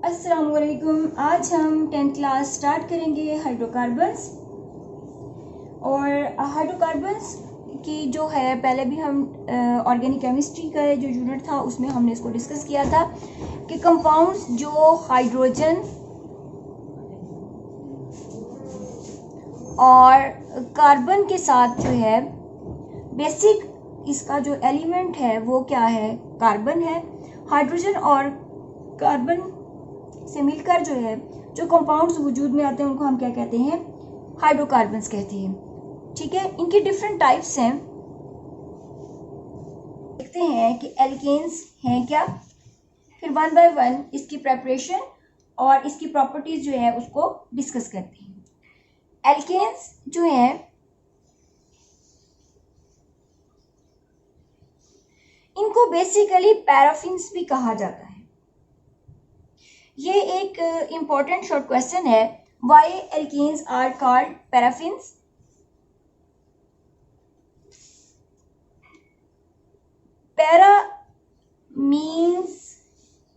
अस्सलाम वालेकुम। आज हम 10th क्लास स्टार्ट करेंगे हाइड्रोकार्बन्स। और हाइड्रोकार्बन्स की जो है पहले भी हम ऑर्गेनिक केमिस्ट्री का जो यूनिट था उसमें हमने इसको डिस्कस किया था कि कंपाउंड्स जो हाइड्रोजन और कार्बन के साथ जो है बेसिक इसका जो एलिमेंट है वो क्या है, कार्बन है। हाइड्रोजन और कार्बन से मिलकर जो है जो कंपाउंड्स वजूद में आते हैं उनको हम क्या कहते हैं, हाइड्रोकार्बन्स कहते हैं। ठीक है, इनकी डिफरेंट टाइप्स हैं। देखते हैं कि एल्केन्स हैं क्या, फिर वन बाय वन इसकी प्रेपरेशन और इसकी प्रॉपर्टीज जो है उसको डिस्कस करते हैं। एल्केन्स जो है इनको बेसिकली पैराफिन्स भी कहा जाता है। ये एक इम्पॉर्टेंट शॉर्ट क्वेश्चन है, why alkanes are called paraffins. Para means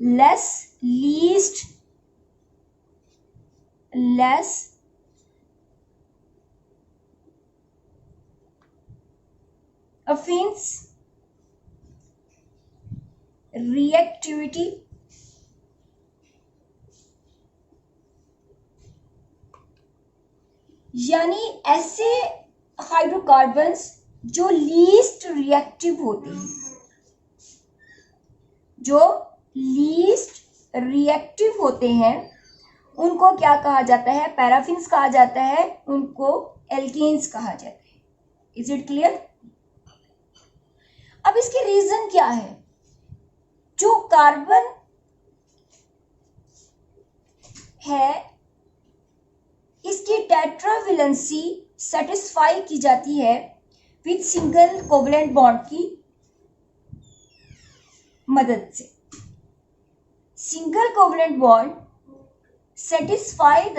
less, least, less, affinis, reactivity, यानी ऐसे हाइड्रोकार्बन्स जो लीस्ट रिएक्टिव होते हैं, जो लीस्ट रिएक्टिव होते हैं उनको क्या कहा जाता है, पैराफिन्स कहा जाता है, उनको एल्केन्स कहा जाता है। Is it clear? अब इसके रीजन क्या है? जो कार्बन है इसकी टेट्रावेलेंसी सेटिस्फाई की जाती है विद सिंगल कोवलेंट बॉन्ड की मदद से। Single covalent bond satisfy the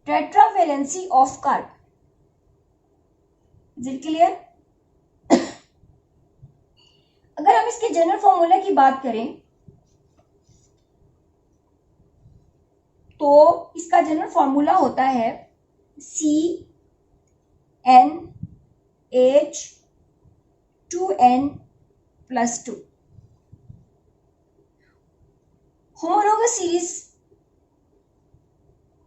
tetravalency of carbon. Is it clear? अगर हम इसके जनरल फॉर्मूला की बात करें तो इसका जनरल फॉर्मूला होता है CnH2n+2। होमोलोगस सीरीज,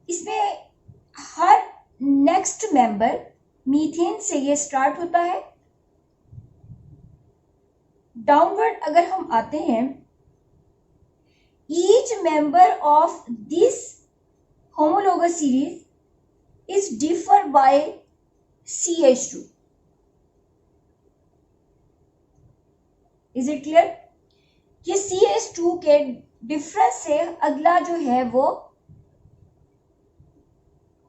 इसमें हर नेक्स्ट मेंबर मीथेन से ये स्टार्ट होता है। डाउनवर्ड अगर हम आते हैं, each member of this homologous series is differ by CH2. Is it clear? ये CH2 के डिफरेंस से अगला जो है वो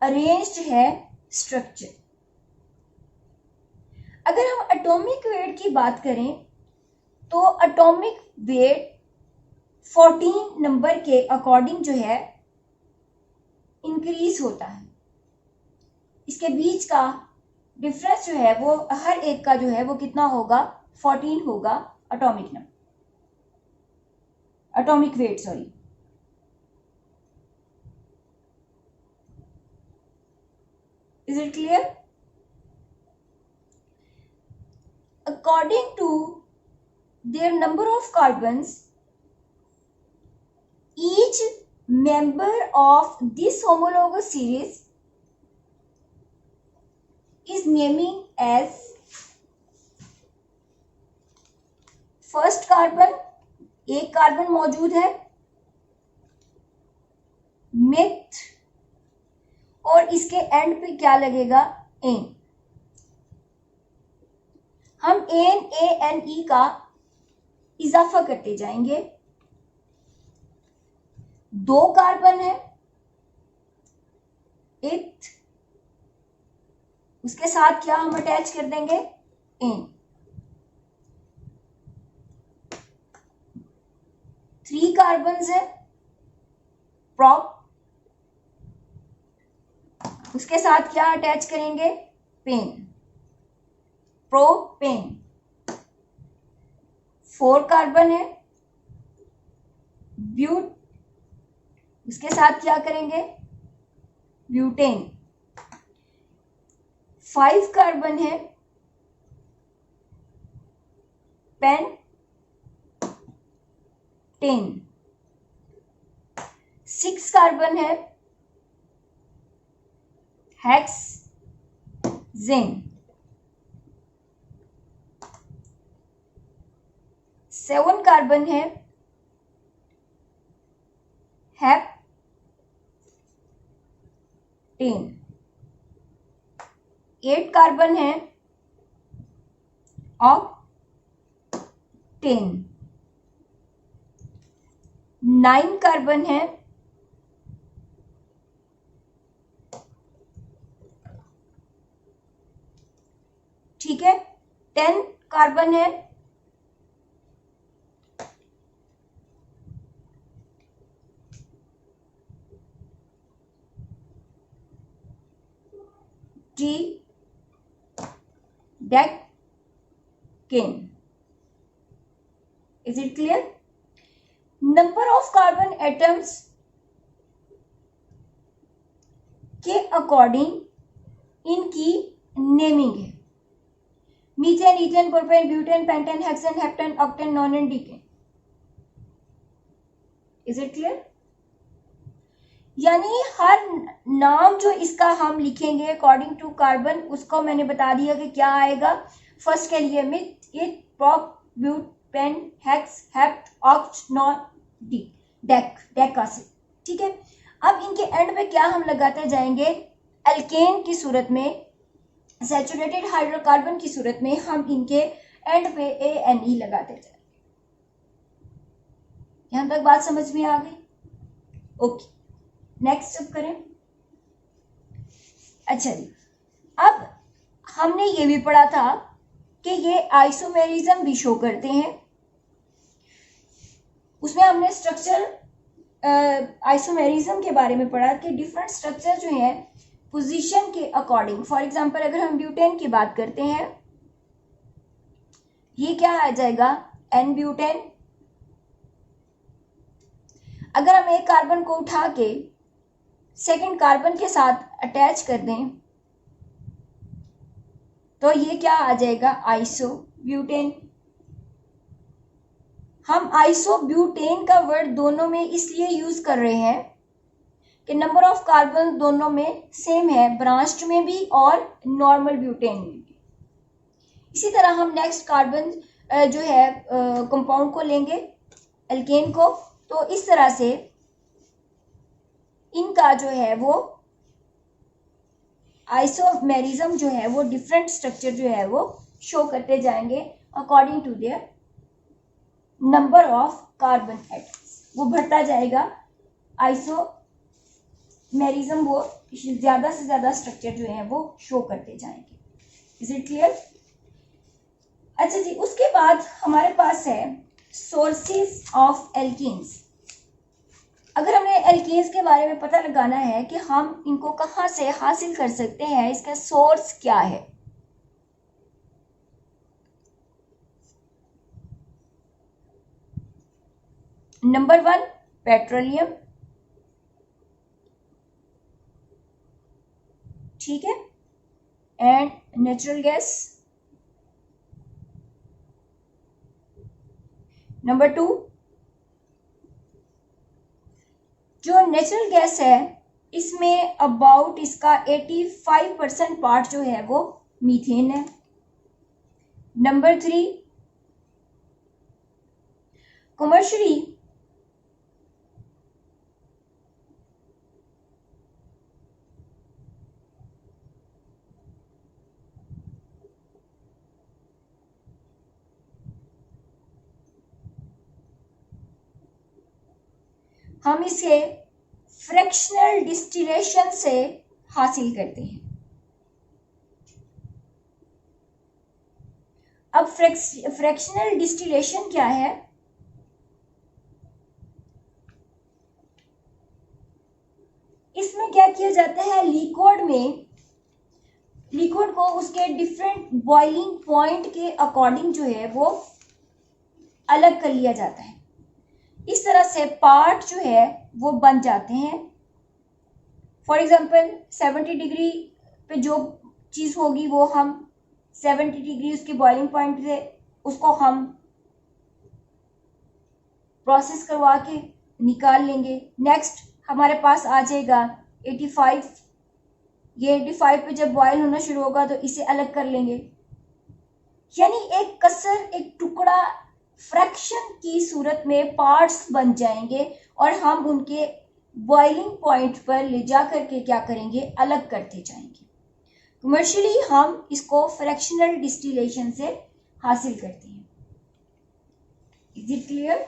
अरेंज्ड है स्ट्रक्चर। अगर हम एटॉमिक वेट की बात करें तो एटॉमिक वेट 14 नंबर के अकॉर्डिंग जो है इंक्रीज होता है। इसके बीच का डिफरेंस जो है वो हर एक का जो है वो कितना होगा, 14 होगा atomic number, atomic weight sorry. Is it clear? According to their number of carbons, each member of this homologous series is naming as first carbon, एक कार्बन मौजूद है, मिथ, और इसके एंड पे क्या लगेगा, एन। हम एन ए एन ई का इजाफा करते जाएंगे। दो कार्बन है, इथ, उसके साथ क्या हम अटैच कर देंगे, एन। 3 कार्बन है, प्रोप, उसके साथ क्या अटैच करेंगे, पेन, प्रोपेन। 4 कार्बन है, ब्यूट, उसके साथ क्या करेंगे, ब्यूटेन। 5 कार्बन है, पेंटेन। 6 कार्बन है, हेक्सेन। 7 कार्बन है, हेप्टेन। 8 कार्बन है, ऑक्टेन। 9 कार्बन है, ठीक है। 10 कार्बन है, tridecane. Is it clear? Number of carbon atoms के अकॉर्डिंग इनकी नेमिंग है। Methane, ethane, propane, butane, pentane, hexane, heptane, octane, nonane, decane. Is it clear? यानी हर नाम जो इसका हम लिखेंगे अकॉर्डिंग टू कार्बन, उसको मैंने बता दिया कि क्या आएगा। फर्स्ट के लिए meth, eth, prop, but, pent, hex, hept, oct, non, डी, डेक एसिड। ठीक है। अब इनके एंड पे क्या हम लगाते जाएंगे, एल्केन की सूरत में, सैचुरेटेड हाइड्रोकार्बन की सूरत में हम इनके एंड पे ANE लगाते जाएंगे। यहां तक बात समझ में आ गई? ओके, नेक्स्ट स्टेप करें। अच्छा जी, अब हमने ये भी पढ़ा था कि ये आइसोमेरिज्म भी शो करते हैं। उसमें हमने स्ट्रक्चर आइसोमेरिज्म के बारे में पढ़ा कि डिफरेंट स्ट्रक्चर जो है पोजीशन के अकॉर्डिंग, फॉर एग्जांपल अगर हम ब्यूटेन की बात करते हैं, ये क्या आ जाएगा, एन ब्यूटेन। अगर हम एक कार्बन को उठा के सेकंड कार्बन के साथ अटैच कर दें तो ये क्या आ जाएगा, आइसो ब्यूटेन। हम आइसो ब्यूटेन का वर्ड दोनों में इसलिए यूज कर रहे हैं कि नंबर ऑफ कार्बन दोनों में सेम है, ब्रांच्ड में भी और नॉर्मल ब्यूटेन में भी। इसी तरह हम नेक्स्ट कार्बन जो है कंपाउंड को लेंगे, एल्केन को, तो इस तरह से इनका जो है वो आइसोमेरिज्म जो है वो डिफरेंट स्ट्रक्चर जो है वो शो करते जाएंगे according to their number of carbon atoms. वो बढ़ता जाएगा आइसोमेरिज्म, वो ज्यादा से ज्यादा स्ट्रक्चर जो है वो शो करते जाएंगे। Is it clear? अच्छा जी, उसके बाद हमारे पास है सोर्सेज ऑफ एल्कीन्स। अगर हमें एल्कीन्स के बारे में पता लगाना है कि हम इनको कहाँ से हासिल कर सकते हैं, इसका सोर्स क्या है, नंबर 1 पेट्रोलियम, ठीक है, एंड नेचुरल गैस। नंबर 2, जो नेचुरल गैस है इसमें अबाउट इसका 85% पार्ट जो है वो मीथेन है। नंबर 3, कमर्शियली हम इसे फ्रैक्शनल डिस्टिलेशन से हासिल करते हैं। अब फ्रैक्शनल डिस्टिलेशन क्या है, इसमें क्या किया जाता है, लिक्विड को उसके डिफरेंट बॉइलिंग पॉइंट के अकॉर्डिंग जो है वो अलग कर लिया जाता है। इस तरह से पार्ट जो है वो बन जाते हैं। फॉर एग्जांपल 70 डिग्री पे जो चीज़ होगी वो हम 70 डिग्री उसके बॉइलिंग पॉइंट से उसको हम प्रोसेस करवा के निकाल लेंगे। नेक्स्ट हमारे पास आ जाएगा 85। ये 85 पे जब बॉयल होना शुरू होगा तो इसे अलग कर लेंगे। यानी एक कसर, एक टुकड़ा फ्रैक्शन की सूरत में पार्ट्स बन जाएंगे और हम उनके बॉइलिंग पॉइंट पर ले जा करके क्या करेंगे, अलग करते जाएंगे। कमर्शियली हम इसको फ्रैक्शनल डिस्टिलेशन से हासिल करते हैं। Is it clear?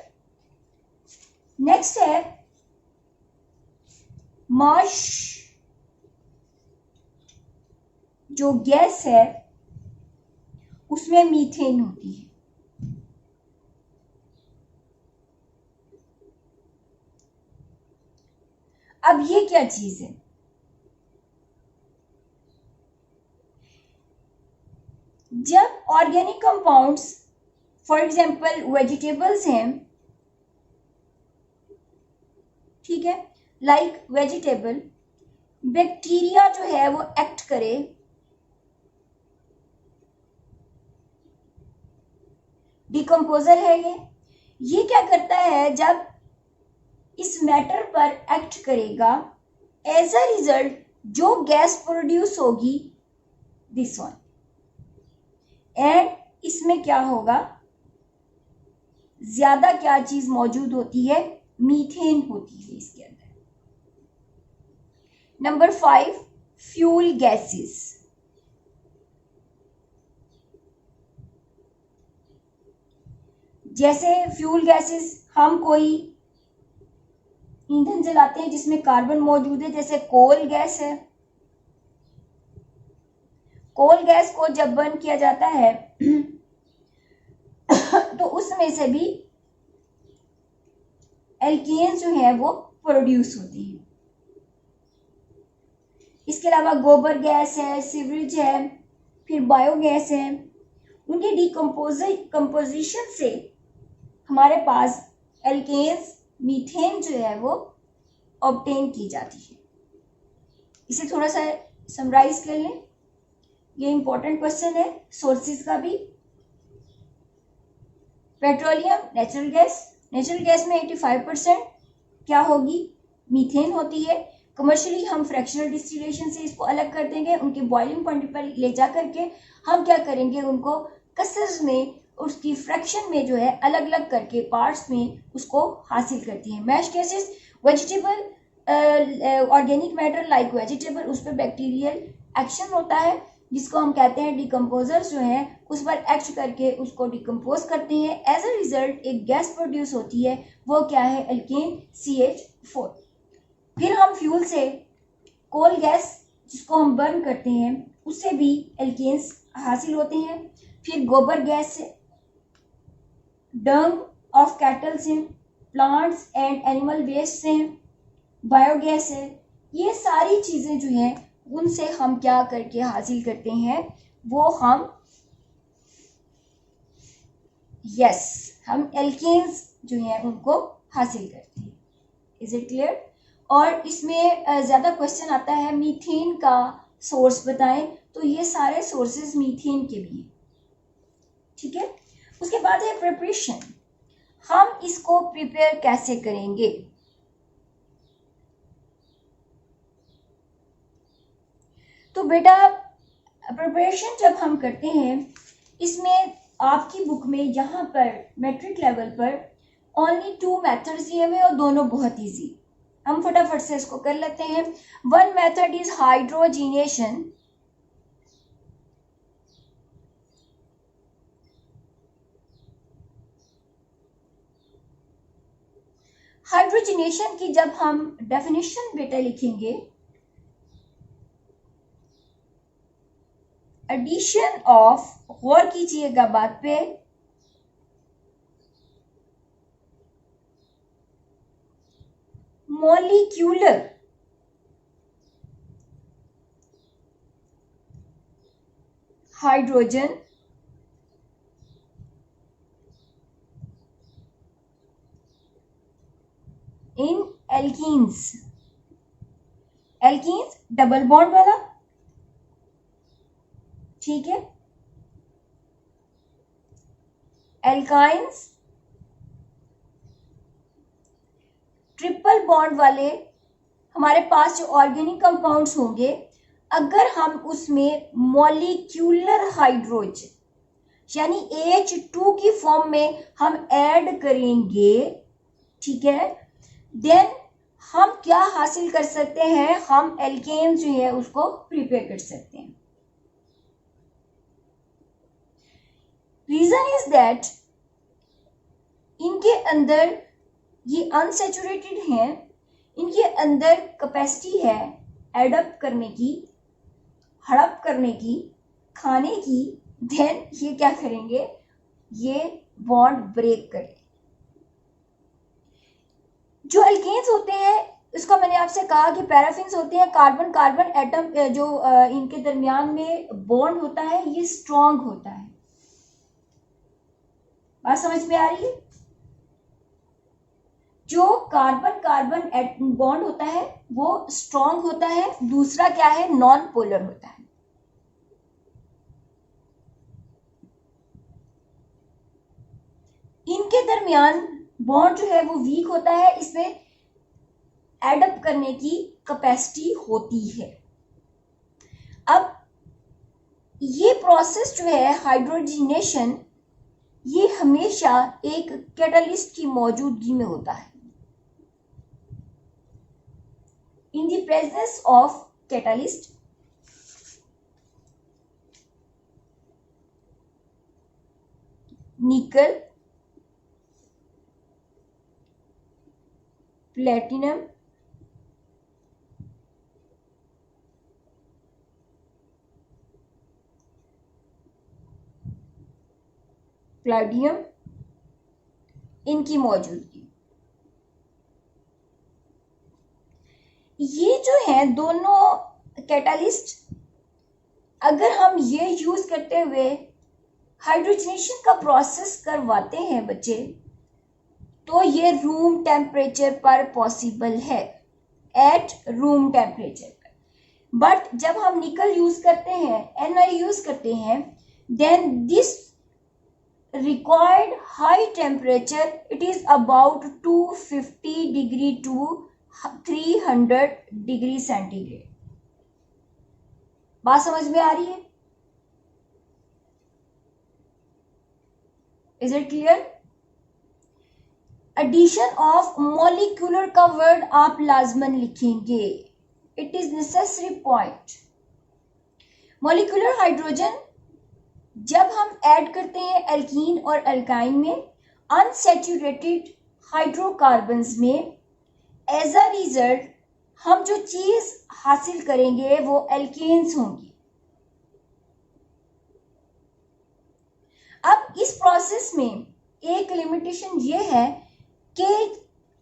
नेक्स्ट है मार्श। जो गैस है उसमें मीथेन होती है। अब ये क्या चीज है? जब organic compounds, for example vegetables हैं, ठीक है, लाइक वेजिटेबल, बैक्टीरिया जो है वो एक्ट करे, डिकम्पोजर है ये क्या करता है, जब इस मैटर पर एक्ट करेगा, एज अ रिजल्ट जो गैस प्रोड्यूस होगी दिस वन, एंड इसमें क्या होगा, ज्यादा क्या चीज मौजूद होती है, मीथेन होती है इसके अंदर। Number 5, fuel gases. जैसे फ्यूल गैसेस, हम कोई ईंधन जलाते हैं जिसमें कार्बन मौजूद है, जैसे कोल गैस है। कोल गैस को जब बर्न किया जाता है तो उसमें से भी एल्केन्स जो है वो प्रोड्यूस होती हैं। इसके अलावा गोबर गैस है, सीवरेज है, फिर बायोगैस है। उनके डिकम्पोजिशन से हमारे पास एल्केन्स, मीथेन जो है वो ऑब्टेन की जाती है। इसे थोड़ा सा समराइज कर लें, ये इंपॉर्टेंट क्वेश्चन है सोर्सेज का भी। Petroleum, natural gas. Natural gas में 85% क्या होगी, मीथेन होती है। कमर्शियली हम फ्रैक्शनल डिस्टिलेशन से इसको अलग कर देंगे, उनके बॉइलिंग पॉइंट पर ले जा करके हम क्या करेंगे, उनको कसर्स में, उसकी फ्रैक्शन में जो है अलग अलग करके पार्ट्स में उसको हासिल करती है। Marsh gases, vegetable, organic matter like vegetable, उस पर बैक्टीरियल एक्शन होता है जिसको हम कहते हैं डिकम्पोजर्स जो हैं उस पर एक्ट करके उसको डिकम्पोज करते हैं। एज अ रिजल्ट एक गैस प्रोड्यूस होती है, वो क्या है, एल्केन CH4। फिर हम फ्यूल से कोल गैस जिसको हम बर्न करते हैं उससे भी एल्केन्स हासिल होते हैं। फिर गोबर गैस से, डंग ऑफ कैटल से, प्लांट्स एंड एनिमल वेस्ट से, बायोगैस है। ये सारी चीज़ें जो हैं उनसे हम क्या करके हासिल करते हैं, वो हम हम एल्केन्स जो हैं उनको हासिल करते हैं। Is it clear? और इसमें ज़्यादा क्वेश्चन आता है मीथेन का सोर्स बताएं, तो ये सारे सोर्सेज मीथेन के भी हैं, ठीक है। उसके बाद है प्रिपरेशन। हम इसको प्रिपेयर कैसे करेंगे? तो बेटा प्रिपरेशन जब हम करते हैं, इसमें आपकी बुक में यहाँ पर मैट्रिक लेवल पर ओनली 2 मेथड्स दिए हुए और दोनों बहुत इजी। हम फटाफट से इसको कर लेते हैं। One method is hydrogenation. Hydrogenation की जब हम डेफिनेशन बेटा लिखेंगे, एडिशन ऑफ, गौर कीजिएगा बात पे, molecular hydrogen in alkene alkenes, alkenes double bond वाला, ठीक है। एल्काइंस ट्रिपल बॉन्ड वाले हमारे पास जो ऑर्गेनिक कंपाउंड्स होंगे, अगर हम उसमें मॉलिक्यूलर हाइड्रोजन यानी H2 की फॉर्म में हम ऐड करेंगे, ठीक है, देन हम क्या हासिल कर सकते हैं, हम एल्केन जो है उसको प्रिपेयर कर सकते हैं। रीजन इज दैट इनके अंदर ये अनसैचुरेटेड हैं, इनके अंदर कैपेसिटी है एडप्ट करने की, हड़प करने की, खाने की, देन ये क्या करेंगे, ये बॉन्ड ब्रेक करें। जो एल्केन्स होते हैं, इसका मैंने आपसे कहा कि पैराफिन्स होते हैं, कार्बन कार्बन एटम जो इनके दरमियान में बॉन्ड होता है ये स्ट्रॉन्ग होता है। बात समझ में आ रही है? जो कार्बन कार्बन बॉन्ड होता है वो स्ट्रॉन्ग होता है, दूसरा क्या है, नॉन पोलर होता है। इनके दरमियान बॉन्ड जो है वो वीक होता है, इसमें एडप्ट करने की कैपेसिटी होती है। अब ये प्रोसेस जो है हाइड्रोजनेशन, ये हमेशा एक कैटलिस्ट की मौजूदगी में होता है, इन द प्रेजेंस ऑफ कैटलिस्ट। निकल, प्लेटिनम, प्लेडियम, इनकी मौजूदगी। ये जो है दोनों कैटलिस्ट, अगर हम ये यूज करते हुए हाइड्रोजनेशन का प्रोसेस करवाते हैं बच्चे, तो ये रूम टेम्परेचर पर पॉसिबल है, एट रूम टेम्परेचर पर। बट जब हम निकल यूज करते हैं, Na यूज करते हैं, then this required high temperature, it is about 250 degree to 300 degree centigrade। बात समझ में आ रही है? Is it clear? Addition of molecular का वर्ड आप लाजमन लिखेंगे, it is necessary point। molecular hydrogen जब हम ऐड करते हैं एल्कीन और अल्काइन में, अनसैचुरेटेड हाइड्रोकार्बन्स में, एज अ रिजल्ट हम जो चीज हासिल करेंगे वो एल्केन्स होंगी। अब इस प्रोसेस में एक लिमिटेशन ये है कि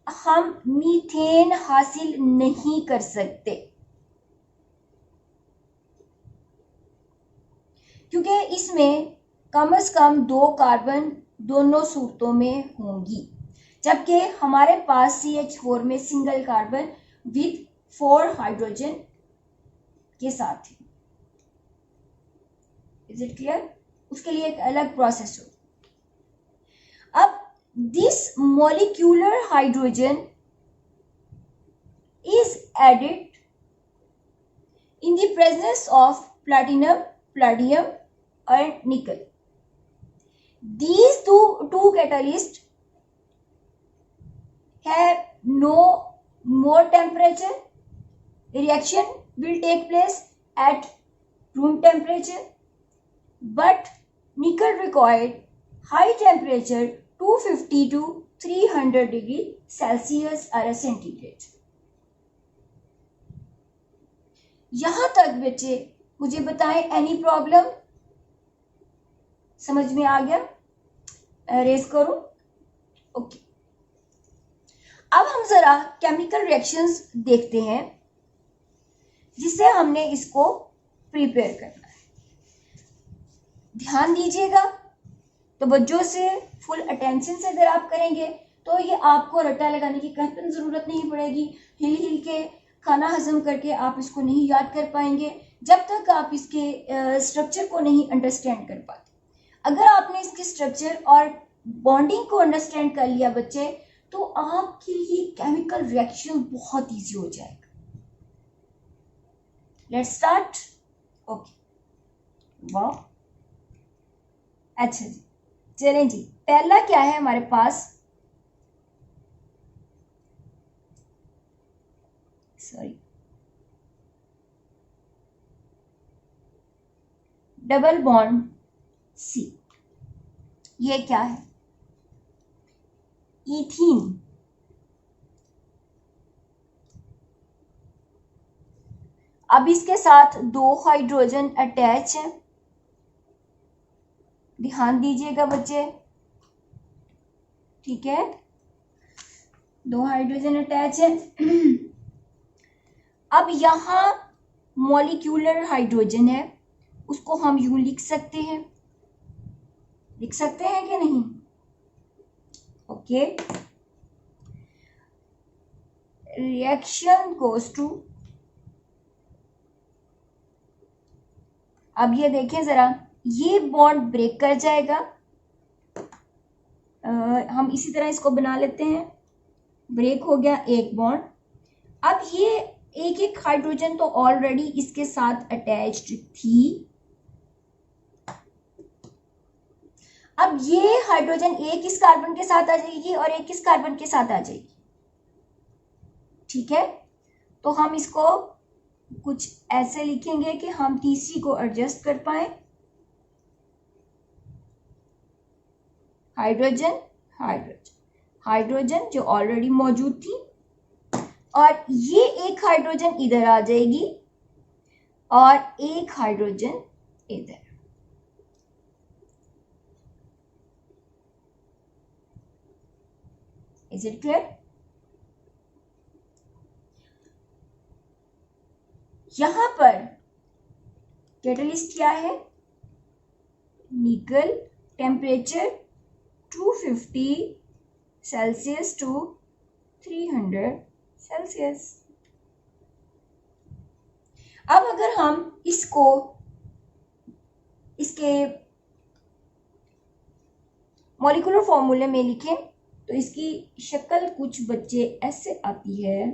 हम मीथेन हासिल नहीं कर सकते, क्योंकि इसमें कम से कम 2 कार्बन दोनों सूरतों में होंगी, जबकि हमारे पास CH4 में सिंगल कार्बन विद 4 हाइड्रोजन के साथ है। Is it clear? उसके लिए एक अलग प्रोसेस हो। अब this molecular hydrogen is added in the presence of platinum, palladium and nickel. These two catalysts have no more temperature. Reaction will take place at room temperature, but nickel required high temperature 250 to 300 degree Celsius or centigrade। यहां तक बच्चे मुझे बताएं, any problem? समझ में आ गया? Raise करो। Okay, अब हम जरा केमिकल रिएक्शंस देखते हैं जिससे हमने इसको प्रिपेयर करना है। ध्यान दीजिएगा, तवज्जो से, फुल अटेंशन से अगर आप करेंगे तो ये आपको रट्टा लगाने की कतई ज़रूरत नहीं पड़ेगी। हिल हिल के खाना हजम करके आप इसको नहीं याद कर पाएंगे जब तक आप इसके स्ट्रक्चर को नहीं अंडरस्टैंड कर पाते। अगर आपने इसके स्ट्रक्चर और बॉन्डिंग को अंडरस्टैंड कर लिया बच्चे, तो आपके लिए केमिकल रिएक्शन बहुत इजी हो जाएगा। Let's start. ओके, वाह, अच्छा जी, चलें जी। पहला क्या है हमारे पास, सॉरी, डबल बॉन्ड सी। ये क्या है, इथीन। अब इसके साथ 2 हाइड्रोजन अटैच है, ध्यान दीजिएगा बच्चे, ठीक है, 2 हाइड्रोजन अटैच है। अब यहां मॉलिक्यूलर हाइड्रोजन है, उसको हम यूं लिख सकते हैं, लिख सकते हैं कि नहीं? ओके, रिएक्शन गोज टू, अब ये देखें जरा, ये बॉन्ड ब्रेक कर जाएगा। हम इसी तरह इसको बना लेते हैं, ब्रेक हो गया एक बॉन्ड। अब ये एक एक हाइड्रोजन तो ऑलरेडी इसके साथ अटैच्ड थी, अब ये हाइड्रोजन एक इस कार्बन के साथ आ जाएगी और एक इस कार्बन के साथ आ जाएगी, ठीक है। तो हम इसको कुछ ऐसे लिखेंगे कि हम तीसरी को एडजस्ट कर पाए, हाइड्रोजन हाइड्रोजन हाइड्रोजन जो ऑलरेडी मौजूद थी, और ये एक हाइड्रोजन इधर आ जाएगी और एक हाइड्रोजन इधर। Is it clear? यहां पर कैटलिस्ट क्या है, निकल, टेम्परेचर 250 सेल्सियस टू 300 सेल्सियस। अब अगर हम इसको इसके मॉलिक्यूलर फॉर्मूले में लिखें तो इसकी शक्ल कुछ बच्चे ऐसे आती है,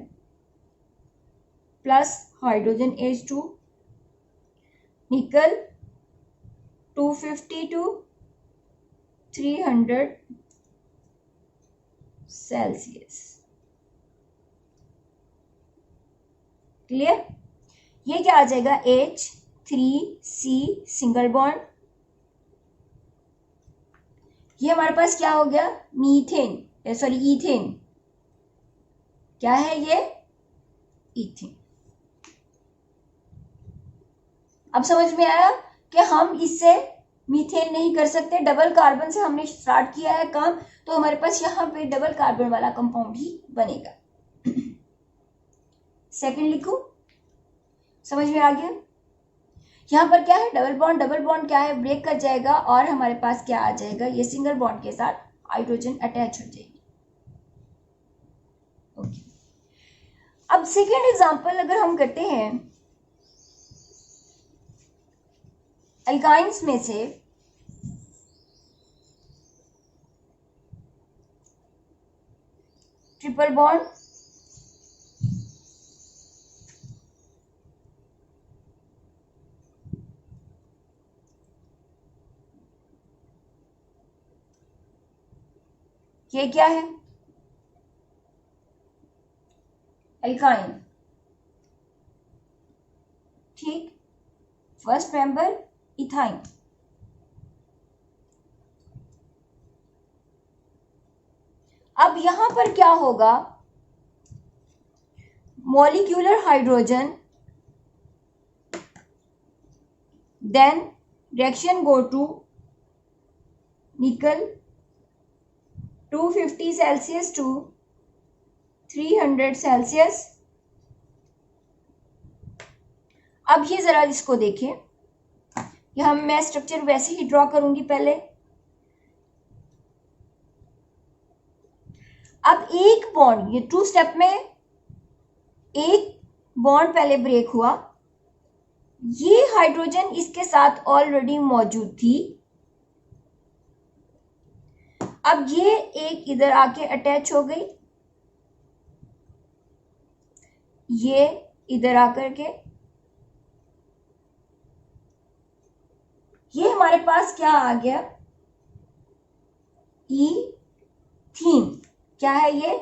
प्लस हाइड्रोजन H2, निकल 250 टू 300 सेल्सियस। क्लियर? ये क्या आ जाएगा, H3C सिंगल बॉन्ड। ये हमारे पास क्या हो गया, मीथेन, सॉरी ईथेन। क्या है ये, ईथेन। अब समझ में आया कि हम इससे मीथेन नहीं कर सकते, डबल कार्बन से हमने स्टार्ट किया है काम, तो हमारे पास यहाँ पे डबल कार्बन वाला कंपाउंड ही बनेगा। सेकंड लिखूं, समझ में आ गया? यहाँ पर क्या है, डबल बॉन्ड क्या है, ब्रेक कर जाएगा और हमारे पास क्या आ जाएगा, ये सिंगल बॉन्ड के साथ हाइड्रोजन अटैच हो जाएगी। ओके, अब सेकेंड एग्जांपल अगर हम करते हैं, एल्काइंस में से ट्रिपल बॉन्ड, ये क्या है, एल्काइन, ठीक। First member ethyne. अब यहां पर क्या होगा, molecular hydrogen, then reaction go to nickel 250 Celsius to 300 Celsius. अब ये जरा इसको देखें, यहां मैं स्ट्रक्चर वैसे ही ड्रॉ करूंगी पहले। अब एक बॉन्ड, ये 2 स्टेप में एक बॉन्ड पहले ब्रेक हुआ, ये हाइड्रोजन इसके साथ ऑलरेडी मौजूद थी, अब ये एक इधर आके अटैच हो गई, ये इधर आकर के, ये हमारे पास क्या आ गया, ईथीन। क्या है ये,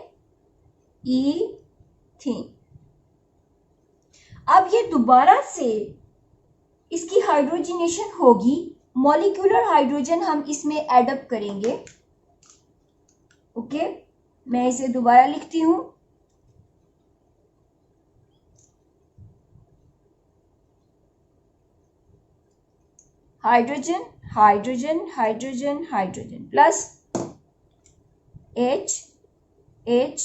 ईथीन। अब ये दोबारा से इसकी हाइड्रोजनेशन होगी, मॉलिक्यूलर हाइड्रोजन हम इसमें एडअप करेंगे। ओके, मैं इसे दोबारा लिखती हूं, hydrogen hydrogen hydrogen hydrogen plus H H,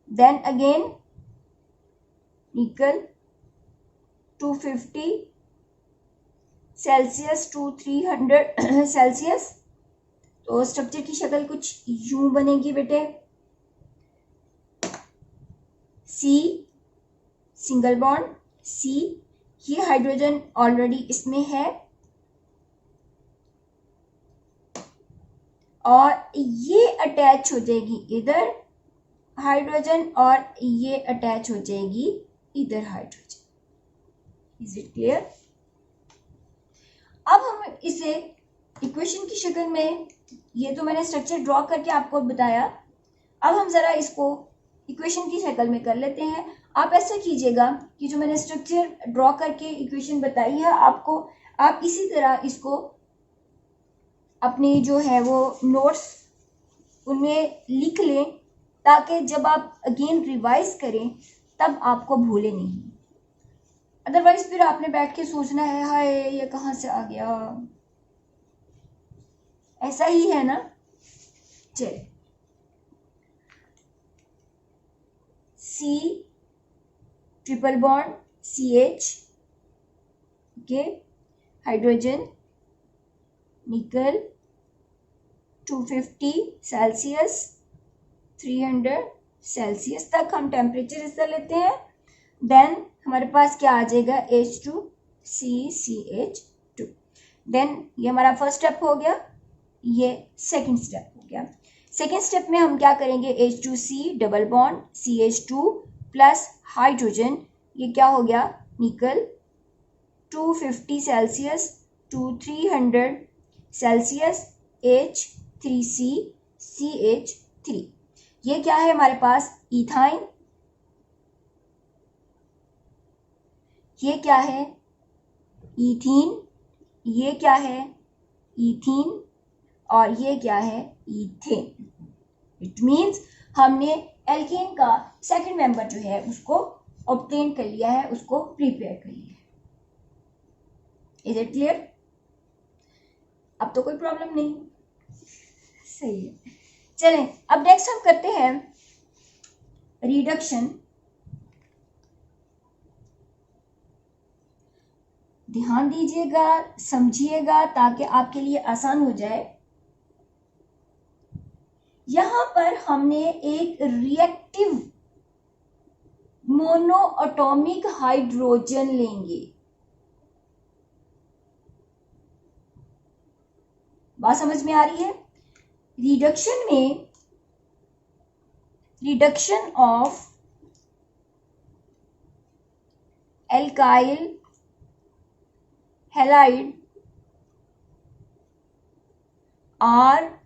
then again निकल 250 सेल्सियस टू 300 सेल्सियस। तो स्ट्रक्चर की शक्ल कुछ यूं बनेगी बेटे, C सिंगल बॉन्ड C, ये हाइड्रोजन ऑलरेडी इसमें है और ये अटैच हो जाएगी इधर हाइड्रोजन और ये अटैच हो जाएगी इधर हाइड्रोजन। Is it clear? अब हम इसे इक्वेशन की शक्ल में, ये तो मैंने स्ट्रक्चर ड्रॉ करके आपको बताया, अब हम जरा इसको इक्वेशन की शक्ल में कर लेते हैं। आप ऐसा कीजिएगा कि जो मैंने स्ट्रक्चर ड्रॉ करके इक्वेशन बताई है आपको, आप इसी तरह इसको अपनी जो है वो नोट्स उनमें लिख लें, ताकि जब आप अगेन रिवाइज करें तब आपको भूले नहीं। अदरवाइज फिर आपने बैठ के सोचना है हाय ये कहाँ से आ गया, ऐसा ही है ना। चलिए, C triple bond CH, okay, hydrogen निकल 250 सेल्सियस 300 सेल्सियस तक हम टेम्परेचर इसका लेते हैं। देन हमारे पास क्या आ जाएगा, H2CCH2। देन ये हमारा फर्स्ट स्टेप हो गया, ये सेकंड स्टेप हो गया। सेकंड स्टेप में हम क्या करेंगे, H2C double bond CH2 plus hydrogen, ये क्या हो गया, निकल 250 Celsius to 300 Celsius H3C CH3। ये क्या है हमारे पास, इथाइन। ये क्या है, इथीन। ये क्या है, इथीन। और ये क्या है, इथेन। इट मीन्स हमने एल्केन का सेकंड मेंबर जो है उसको ऑब्टेन कर लिया है, उसको प्रिपेयर कर लिया है। Is it clear? अब तो कोई प्रॉब्लम नहीं, सही है। चलें, अब नेक्स्ट हम करते हैं रिडक्शन। ध्यान दीजिएगा, समझिएगा, ताकि आपके लिए आसान हो जाए। यहां पर हमने एक रिएक्टिव मोनो एटॉमिक हाइड्रोजन लेंगे। बात समझ में आ रही है? रिडक्शन में, reduction of alkyl halide R,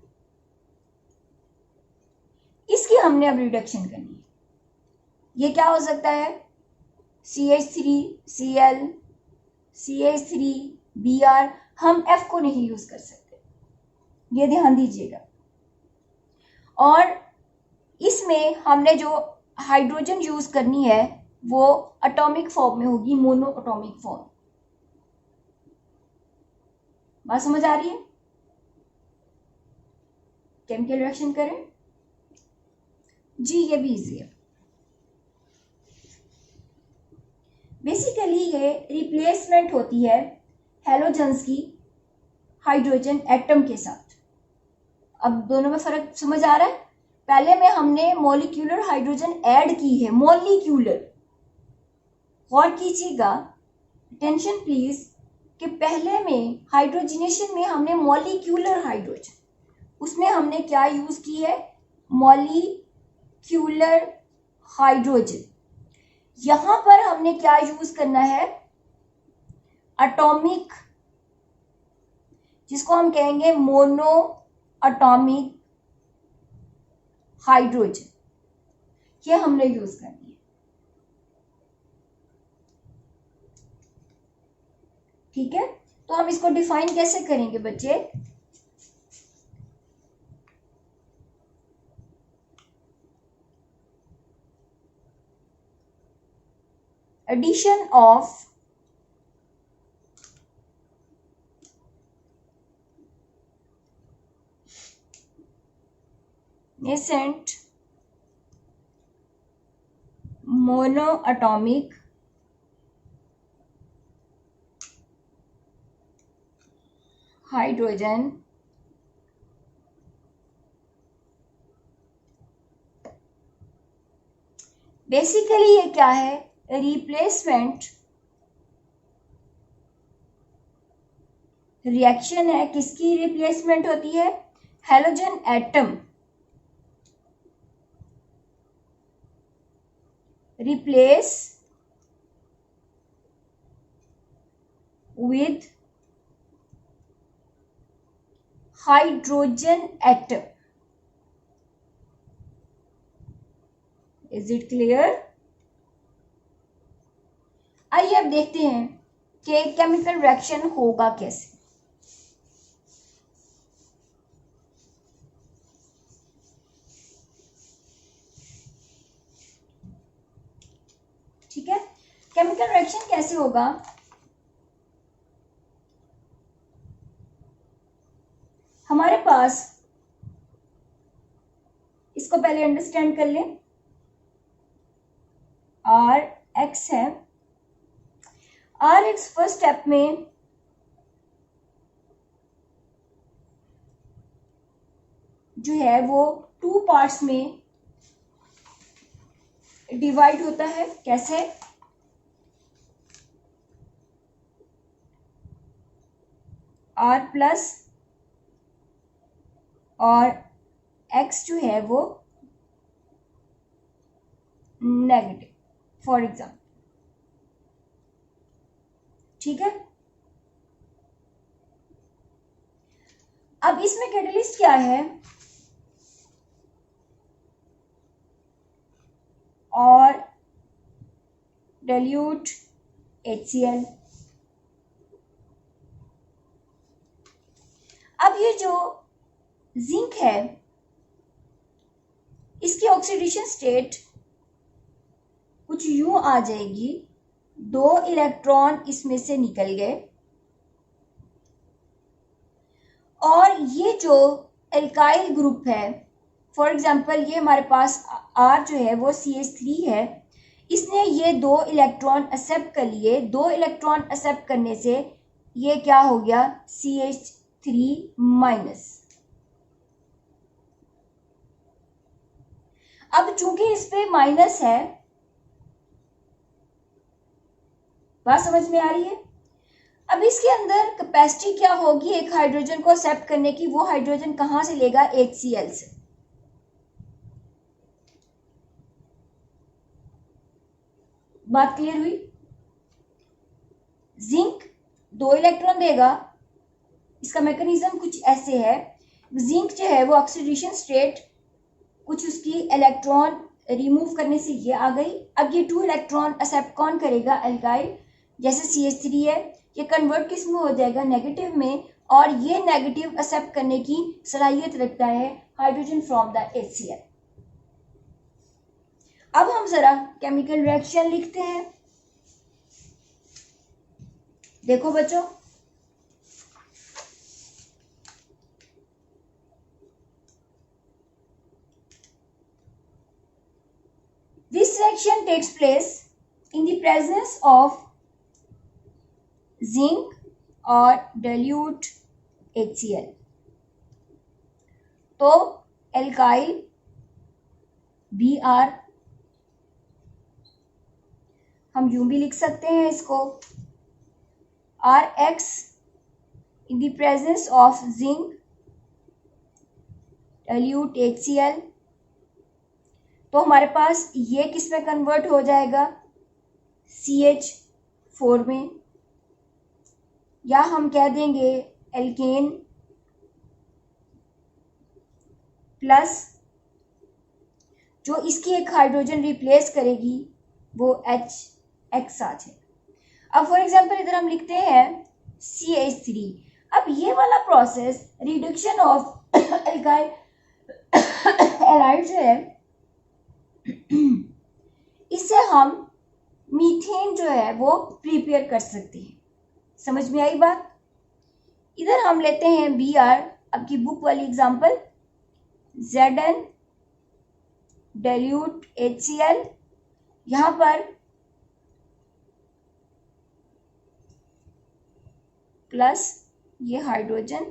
इसकी हमने अब रिडक्शन करनी है। ये क्या हो सकता है, CH3Cl CH3Br, हम F को नहीं यूज कर सकते, ये ध्यान दीजिएगा। और इसमें हमने जो हाइड्रोजन यूज करनी है वो एटॉमिक फॉर्म में होगी, मोनो एटॉमिक फॉर्म। बात समझ आ रही है? केमिकल रिएक्शन करें जी, ये भी इजी है। बेसिकली ये रिप्लेसमेंट होती है हैलोजन्स की हाइड्रोजन एटम के साथ। अब दोनों में फर्क समझ आ रहा है? पहले में हमने मॉलिक्यूलर हाइड्रोजन ऐड की है, मॉलिक्यूलर। गौर कीजिएगा, अटेंशन प्लीज, कि पहले में हाइड्रोजनेशन में हमने मॉलिक्यूलर हाइड्रोजन, उसमें हमने क्या यूज की है? Molecular hydrogen. यहां पर हमने क्या यूज करना है? एटॉमिक, जिसको हम कहेंगे मोनो एटॉमिक हाइड्रोजन, ये हमने यूज करनी है। ठीक है, तो हम इसको डिफाइन कैसे करेंगे बच्चे? Addition of nascent monoatomic hydrogen basically ये क्या है? रिप्लेसमेंट रिएक्शन है। किसकी रिप्लेसमेंट होती है? Halogen atom replace with hydrogen atom. Is it clear? आइए अब देखते हैं कि केमिकल रिएक्शन होगा कैसे। ठीक है, केमिकल रिएक्शन कैसे होगा? हमारे पास, इसको पहले अंडरस्टैंड कर लें, आर एक्स है। आर एक्स फर्स्ट स्टेप में जो है वो 2 पार्ट्स में डिवाइड होता है। कैसे? आर प्लस और एक्स जो है वो नेगेटिव, फॉर एग्जाम्पल। ठीक है, अब इसमें कैटलिस्ट क्या है? और dilute HCl। अब ये जो जिंक है, इसकी ऑक्सीडेशन स्टेट कुछ यूं आ जाएगी, 2 इलेक्ट्रॉन इसमें से निकल गए और ये जो एल्काइल ग्रुप है, फॉर एग्जाम्पल ये हमारे पास R जो है वो CH3 है, इसने ये 2 इलेक्ट्रॉन एक्सेप्ट कर लिए। 2 इलेक्ट्रॉन एक्सेप्ट करने से ये क्या हो गया? CH3-। अब चूंकि इस पे माइनस है, बात समझ में आ रही है? अब इसके अंदर कैपेसिटी क्या होगी एक हाइड्रोजन को एक्सेप्ट करने की? वो हाइड्रोजन कहां से लेगा? HCl से। बात क्लियर हुई? जिंक 2 इलेक्ट्रॉन देगा। इसका मैकेनिज्म कुछ ऐसे है, जिंक जो है वो ऑक्सीडेशन स्टेट कुछ उसकी इलेक्ट्रॉन रिमूव करने से ये आ गई। अब ये 2 इलेक्ट्रॉन एक्सेप्ट कौन करेगा? एल्काइल, जैसे CH3 है, ये कन्वर्ट किस में हो जाएगा? नेगेटिव में। और ये नेगेटिव एक्सेप्ट करने की सलाहियत रखता है हाइड्रोजन फ्रॉम द HCl। अब हम जरा केमिकल रिएक्शन लिखते हैं। देखो बच्चों, this reaction takes place in the presence of zinc और dilute HCl। तो एल्काइल Br, हम यूं भी लिख सकते हैं इसको, Rx in the presence of zinc dilute HCl, तो हमारे पास ये किस में कन्वर्ट हो जाएगा, CH4 में, या हम कह देंगे एल्केन प्लस जो इसकी एक हाइड्रोजन रिप्लेस करेगी वो HX आ जाएगा। अब फॉर एग्जांपल इधर हम लिखते हैं CH3। अब ये वाला process reduction of alkyl halide जो है, इससे हम मीथेन जो है वो प्रिपेयर कर सकते हैं। समझ में आई बात। इधर हम लेते हैं Br, आपकी बुक वाली एग्जांपल, Zn dilute HCl, यहाँ पर प्लस ये हाइड्रोजन,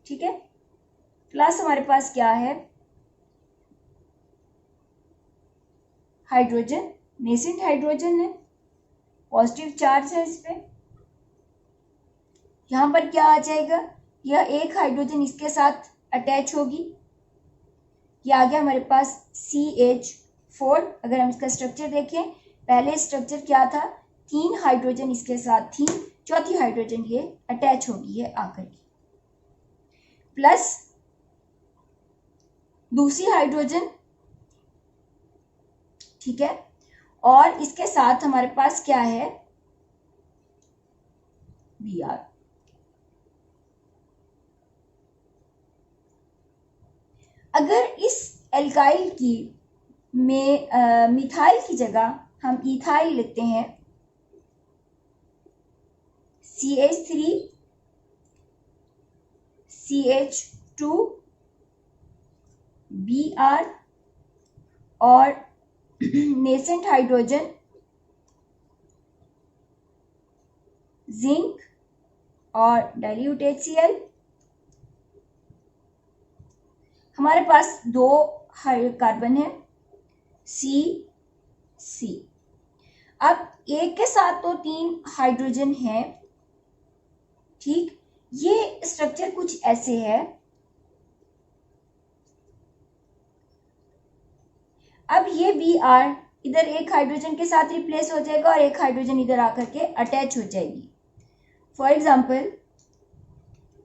ठीक है, प्लस हमारे पास क्या है, हाइड्रोजन, नेसेंट हाइड्रोजन है, पॉजिटिव चार्ज है इस पे। यहाँ पर क्या आ जाएगा, यह एक हाइड्रोजन इसके साथ अटैच होगी, ये आ गया हमारे पास CH4। अगर हम इसका स्ट्रक्चर देखें, पहले स्ट्रक्चर क्या था, 3 हाइड्रोजन इसके साथ थी, चौथी हाइड्रोजन ये अटैच होगी है आकर के, प्लस दूसरी हाइड्रोजन, ठीक है, और इसके साथ हमारे पास क्या है, Br। अगर इस एल्काइल की में मिथाइल की जगह हम इथाइल लेते हैं, CH3 CH2 Br और नेसेंट हाइड्रोजन जिंक और डाइल्यूट HCl, हमारे पास 2 कार्बन है C। अब एक के साथ तो 3 हाइड्रोजन है, ठीक, ये स्ट्रक्चर कुछ ऐसे है। अब ये Br इधर एक हाइड्रोजन के साथ रिप्लेस हो जाएगा और एक हाइड्रोजन इधर आकर के अटैच हो जाएगी। फॉर एग्जाम्पल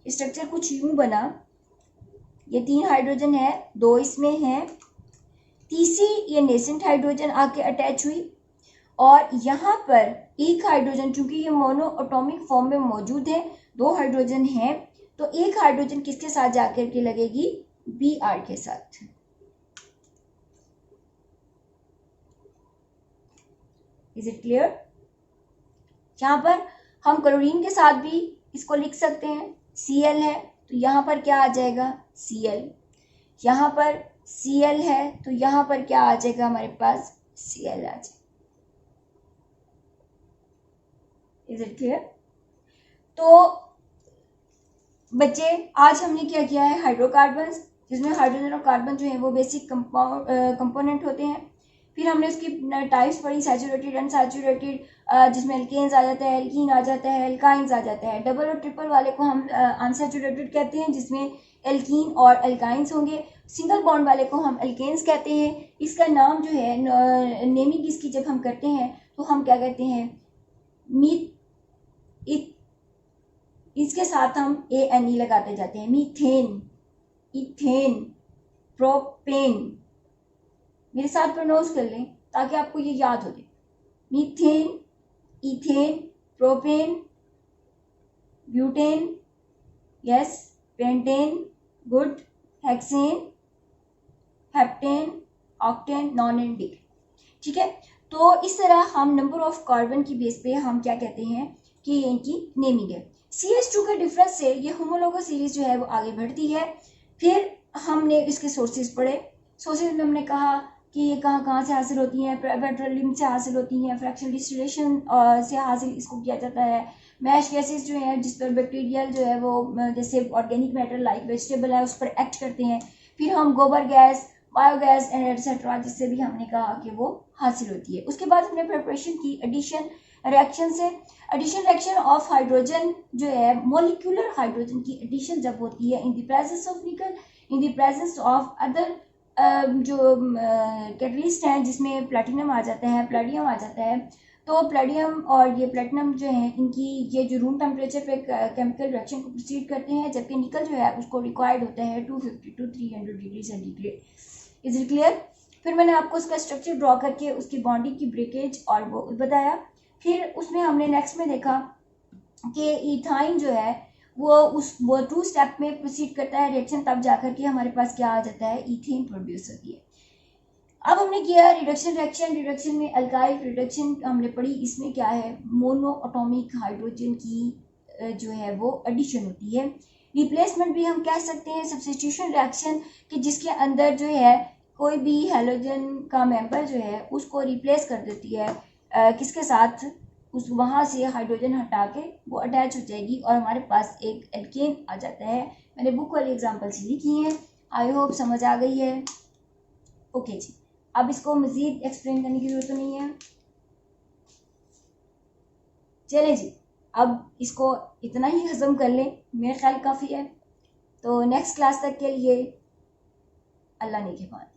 स्ट्रक्चर कुछ यूं बना, ये 3 हाइड्रोजन है, 2 इसमें है, तीसरी ये नेसेंट हाइड्रोजन आके अटैच हुई, और यहाँ पर एक हाइड्रोजन, चूंकि ये मोनो एटॉमिक फॉर्म में मौजूद है, 2 हाइड्रोजन है, तो एक हाइड्रोजन किसके साथ जाकर के लगेगी, Br के साथ। Is it clear. यहाँ पर हम क्लोरीन के साथ भी इसको लिख सकते हैं, Cl है तो यहाँ पर क्या आ जाएगा, Cl, यहाँ पर Cl है तो यहाँ पर क्या आ जाएगा, हमारे पास Cl आ जाएगा। Is it clear. तो बच्चे आज हमने क्या किया है, हाइड्रोकार्बन्स, जिसमें हाइड्रोजन और कार्बन जो है वो बेसिक कंपोनेंट होते हैं। फिर हमने उसकी टाइप्स पढ़ी, सैचुरेटेड, अनसैचुरेटेड, जिसमें एल्केन्स आ जाता है, एल्कीन आ जाता है, एल्काइंस आ जाता है। डबल और ट्रिपल वाले को हम अनसैचुरेटेड कहते हैं, जिसमें एल्कीन और एल्काइंस होंगे। सिंगल बॉन्ड वाले को हम एल्केन्स कहते हैं। इसका नाम जो है नेमिंग इसकी जब हम करते हैं तो हम क्या कहते हैं, इसके साथ हम ANE लगाते जाते हैं, मीथेन, इथेन, प्रोपेन। मेरे साथ प्रोनाउंस कर लें ताकि आपको ये याद हो जाए, methane, ethane, propane, butane, yes, pentane, good, hexane, heptane, octane, non and Dick. ठीक है, तो इस तरह हम नंबर ऑफ कार्बन की बेस पे हम क्या कहते हैं कि इनकी नेमिंग है। CH2 के डिफरेंस से ये होमोलोगस सीरीज जो है वो आगे बढ़ती है। फिर हमने इसके सोर्सेज पढ़े। सोर्सेज में हमने कहा कि ये कहाँ कहाँ से हासिल होती हैं। पेट्रोलियम से हासिल होती हैं, फ्रैक्शनल डिस्टिलेशन से हासिल इसको किया जाता है। मैश गैसेस जो है जिस पर बैक्टीरियल जो है वो जैसे ऑर्गेनिक मैटर लाइक वेजिटेबल है उस पर एक्ट करते हैं। फिर हम गोबर गैस, बायोगैस एंड एटसेट्रा जिससे भी हमने कहा कि वो हासिल होती है। उसके बाद हमने प्रिपरेशन की एडिशन रिएक्शन से। एडिशन रिएक्शन ऑफ हाइड्रोजन जो है मोलिकुलर हाइड्रोजन की एडिशन जब होती है इन द प्रेजेंस ऑफ निकल, इन द प्रेजेंस ऑफ अदर जो कैटलिस्ट हैं जिसमें प्लैटिनम आ जाता है, प्लेडियम आ जाता है। तो प्लेडियम और ये प्लेटिनम जो है इनकी ये जो रूम टेम्परेचर पे केमिकल रिएक्शन को प्रोसीड करते हैं, जबकि निकल जो है उसको रिक्वायर्ड होता है 250 to 300 degree centigrade. Is it clear? फिर मैंने आपको उसका स्ट्रक्चर ड्रॉ करके उसकी बॉन्डिंग की ब्रेकेज और वो बताया। फिर उसमें हमने नेक्स्ट में देखा कि इथाइन जो है वो 2 स्टेप में प्रोसीड करता है रिएक्शन, तब जाकर के हमारे पास क्या आ जाता है, ईथेन प्रोड्यूस होती है। अब हमने किया रिडक्शन रिएक्शन। रिडक्शन में अल्काइल रिडक्शन हमने पढ़ी। इसमें क्या है, मोनो एटॉमिक हाइड्रोजन की जो है वो एडिशन होती है। रिप्लेसमेंट भी हम कह सकते हैं, सब्स्टिट्यूशन रिएक्शन कि जिसके अंदर जो है कोई भी हैलोजन का मेंबर जो है उसको रिप्लेस कर देती है किसके साथ, उस वहाँ से हाइड्रोजन हटा के वो अटैच हो जाएगी और हमारे पास एक एल्केन आ जाता है। मैंने बुक वाली एग्जांपल्स लिखी हैं, आई होप समझ आ गई है। ओके जी, अब इसको मज़ीद एक्सप्लेन करने की ज़रूरत नहीं है। चलें जी, अब इसको इतना ही हज़म कर लें, मेरे ख्याल काफ़ी है। तो नेक्स्ट क्लास तक के लिए अल्लाह ने के बाद।